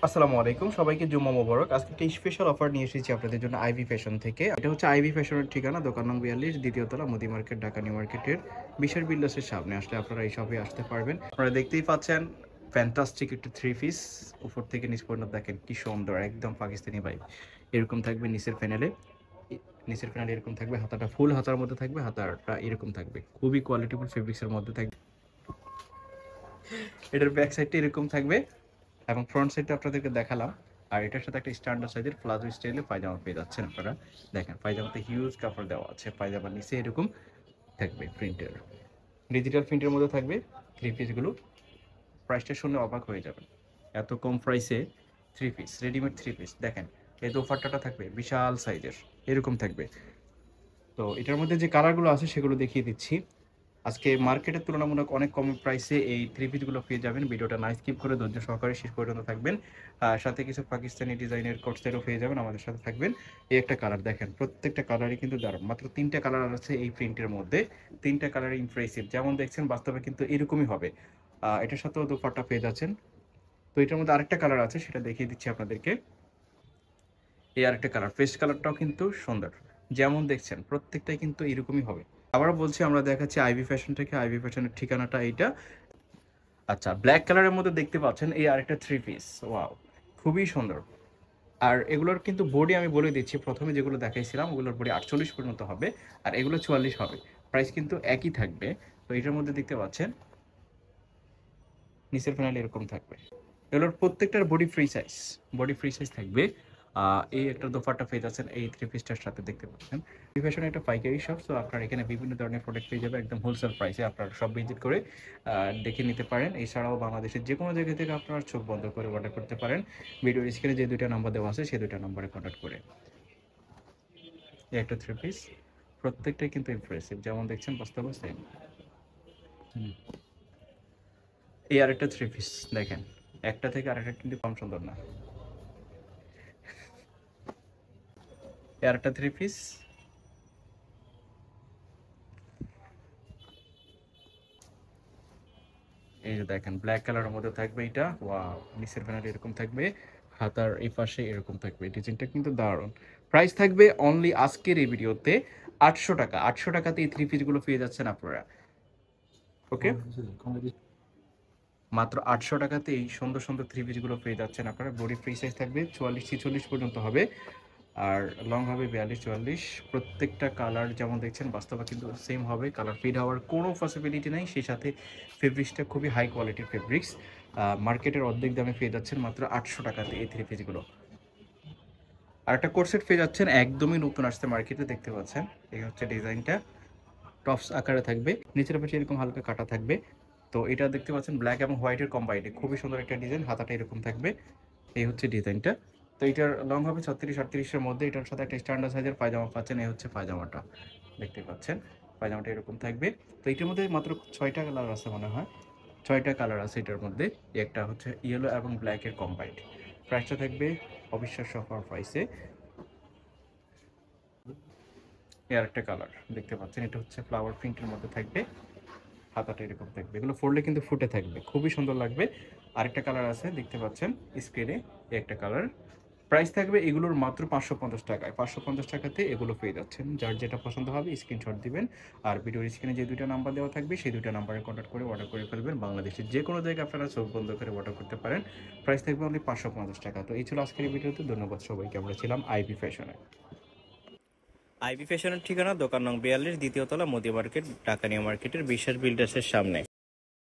আসসালামু আলাইকুম, সবাইকে জুম্মা মোবারক। আজকে একটা স্পেশাল অফার নিয়ে এসেছি আপনাদের জন্য আইভি ফ্যাশন থেকে। এটা হচ্ছে আইভি ফ্যাশনের ঠিকানা, দোকান নং 42, দ্বিতীয় তলা, মোদি মার্কেট, ঢাকা নিউ মার্কেটের বিশাল বিল্ডার্সের সামনে। আসলে আপনারা এই শপে আসতে পারবেন। আপনারা দেখতেই পাচ্ছেন ফ্যান্টাস্টিক একটা থ্রি পিস, উপর থেকে নিচ পর্যন্ত দেখেন কি সুন্দর, একদম পাকিস্তানি ভাইব। এরকম থাকবে নিচের প্যানেলে এরকম থাকবে, হাতাটা ফুল হাতার মধ্যে থাকবে, হাতাটা এরকম থাকবে, খুবই কোয়ালিটিফুল ফেব্রিক্সের মধ্যে থাকবে। এটার ব্যাক সাইডটা এরকম থাকবে এবং ফ্রন্ট সাইডটা আপনাদেরকে দেখালাম। আর এটার সাথে একটা স্ট্যান্ডার্ড সাইজের প্লাজো স্টাইলে পায়জামা পেয়ে যাচ্ছেন আপনারা। দেখেন পায়জামাতে হিউজ কাপড় দেওয়া আছে, পায়জামার নিচে এরকম থাকবে প্রিন্টের, ডিজিটাল প্রিন্টের মধ্যে থাকবে থ্রি পিসগুলো। প্রাইসটা শুনলে অবাক হয়ে যাবেন, এত কম প্রাইসে three piece, readymade three piece. দেখেন এই দোপাট্টাটা থাকবে বিশাল সাইজের, এরকম থাকবে। তো এটার মধ্যে যে কালারগুলো আছে সেগুলো দেখিয়ে দিচ্ছি। আজকে মার্কেটের তুলনামূলক অনেক কম প্রাইসে এই থ্রি পিসগুলো পেয়ে যাবেন। ভিডিওটা না স্কিপ করে ধৈর্য সহকারে শেষ পর্যন্ত থাকবেন। সাথে কিছু পাকিস্তানি ডিজাইনের কোট সেটও পেয়ে যাবেন, আমাদের সাথে থাকবেন। এই একটা কালার দেখেন, প্রত্যেকটা কালারই কিন্তু দারুণ। মাত্র 3টা কালার আছে এই প্রিন্টের মধ্যে, 3টা কালার ইমপ্রেসিভ। যেমন দেখছেন বাস্তবে কিন্তু এরকমই হবে। এটার সাথেও দুপাট্টা পেয়ে যাচ্ছেন। তো এটার মধ্যে আরেকটা কালার আছে, সেটা দেখিয়ে দিচ্ছি আপনাদেরকে। এই আরেকটা কালার, পেস্ট কালারটাও কিন্তু সুন্দর। যেমন দেখছেন প্রত্যেকটাই কিন্তু এরকমই হবে। আবারও বলছি, আমরা দেখাচ্ছি আইভি ফ্যাশন থেকে। আইভি ফ্যাশনের ঠিকানাটা এইটা। আচ্ছা, ব্ল্যাক কালারের মধ্যে দেখতে পাচ্ছেন এই আরেকটা থ্রি পিস, ওয়াও, খুবই সুন্দর। আর এগুলোর কিন্তু বডি আমি বলে দিচ্ছি, প্রথমে যেগুলো দেখাইছিলাম ওগুলোর বডি 48 পর্যন্ত হবে, আর এগুলো 44 হবে। প্রাইস কিন্তু একই থাকবে। তো এটার মধ্যে দেখতে পাচ্ছেন নিচের প্যানেল এরকম থাকবে। এগুলোর প্রত্যেকটার বডি ফ্রি সাইজ থাকবে। এই একটা দোপাট্টা পেয়ে যাচ্ছেন এই থ্রি পিসটার সাথে, দেখতে পাচ্ছেন। ফ্যাশন একটা পাইকারি শপ, তো আপনার এখানে বিভিন্ন ধরনের প্রোডাক্ট পেয়ে যাবে একদম হোলসেল প্রাইসে। আপনারা সব ভিজিট করে দেখে নিতে পারেন। এছাড়াও বাংলাদেশের যে কোনো জায়গা থেকে আপনারা চোখ বন্ধ করে অর্ডার করতে পারেন। ভিডিওর স্ক্রিনে যে দুইটা নাম্বার দেওয়া আছে সেই দুইটা নাম্বারে কন্ট্যাক্ট করে। এই একটা থ্রি পিস, প্রত্যেকটাই কিন্তু ইমপ্রেসিভ, যেমন দেখছেন বাস্তবে সেম। এই আরেকটা থ্রি পিস দেখেন, একটা থেকে আরেকটা কিন্তু কম সুন্দর না। এই আরেকটা থ্রি পিস, এই যে দেখেন ব্ল্যাক কালারের মধ্যে থাকবে এটা, ওয়াও। নিচের প্যানেল এরকম থাকবে, হাতার এই পাশে এরকম থাকবে। ডিজাইনটা কিন্তু দারুণ। প্রাইস থাকবে অনলি আজকের এই ভিডিওতে 800 টাকা। 800 টাকাতে এই থ্রি পিসগুলো পেয়ে যাচ্ছেন আপনারা। ওকে, মাত্র 800 টাকাতে এই সুন্দর সুন্দর থ্রি পিসগুলো পেয়ে যাচ্ছেন আপনারা। বডি ফ্রি সাইজ থাকবে 44-46 পর্যন্ত হবে, আর লং হবে 42-44। প্রত্যেকটা কালার যেমন দেখছেন বাস্তবে কিন্তু সেম হবে, কালার ফিড হওয়ার কোনো পসিবিলিটি নেই। সেই সাথে ফেব্রিক্সটা খুবই হাই কোয়ালিটির ফেব্রিক্স। মার্কেটের অর্ধেক দামে পেয়ে যাচ্ছেন মাত্র 800 টাকাতে এই থ্রি পিসগুলো। আর একটা কোর্সেট পেয়ে যাচ্ছেন, একদমই নতুন আসছে মার্কেটে, দেখতে পাচ্ছেন। এই হচ্ছে ডিজাইনটা, টপস আকারে থাকবে, নিচের পাশে এরকম হালকা কাটা থাকবে। তো এটা দেখতে পাচ্ছেন ব্ল্যাক এবং হোয়াইটের কম্বাইন্ডে, খুবই সুন্দর একটা ডিজাইন। হাতাটা এরকম থাকবে, এই হচ্ছে ডিজাইনটা। তো এটার লং হবে 36-38-এর মধ্যে। এটার সাথে একটা স্ট্যান্ডার্ড সাইজের পায়জামা পাচ্ছেন, এই হচ্ছে পায়জামাটা, দেখতে পাচ্ছেন। পায়জামাটা এরকম থাকবে। তো এটার মধ্যে মাত্র 6টা কালার আছে মনে হয়, 6টা কালার আছে এটার মধ্যে। একটা হচ্ছে ইয়েলো এবং ব্ল্যাকের কম্বাইন্ড। প্রাইসটা থাকবে অবিশ্বাস্য অফার প্রাইসে। এর একটা কালার দেখতে পাচ্ছেন, এটা হচ্ছে ফ্লাওয়ার প্রিন্টের মধ্যে থাকবে, হাতাটা এরকম থাকবে। এগুলো ফোল্ডে কিন্তু ফুটে থাকবে, খুবই সুন্দর লাগবে। আরেকটা কালার আছে দেখতে পাচ্ছেন স্ক্রিনে, এই একটা কালার। প্রাইস থাকবে এগুলোর মাত্র 550 টাকায়। 550 টাকাতে এগুলো পেয়ে যাচ্ছেন। যার যেটা পছন্দ হবে স্ক্রিনশট দিবেন, আর ভিডিওর স্ক্রিনে যে দুইটা নাম্বার দেওয়া থাকবে সেই দুইটা নাম্বারে কন্ট্যাক্ট করে অর্ডার করে ফেলবেন। বাংলাদেশের যে কোনো জায়গায় আপনারা চোখ বন্ধ করে অর্ডার করতে পারেন। প্রাইস থাকবে অনলি 550 টাকা। তো এই ছিল আজকের এই ভিডিওতে। ধন্যবাদ সবাইকে। আমরা ছিলাম আইবি ফ্যাশনে। আইবি ফ্যাশনের ঠিকানা দোকান নং 42, দ্বিতীয় তলা, মোদি মার্কেট, ঢাকা নিউ মার্কেটের বিশ্বাস বিল্ডার্সের সামনে।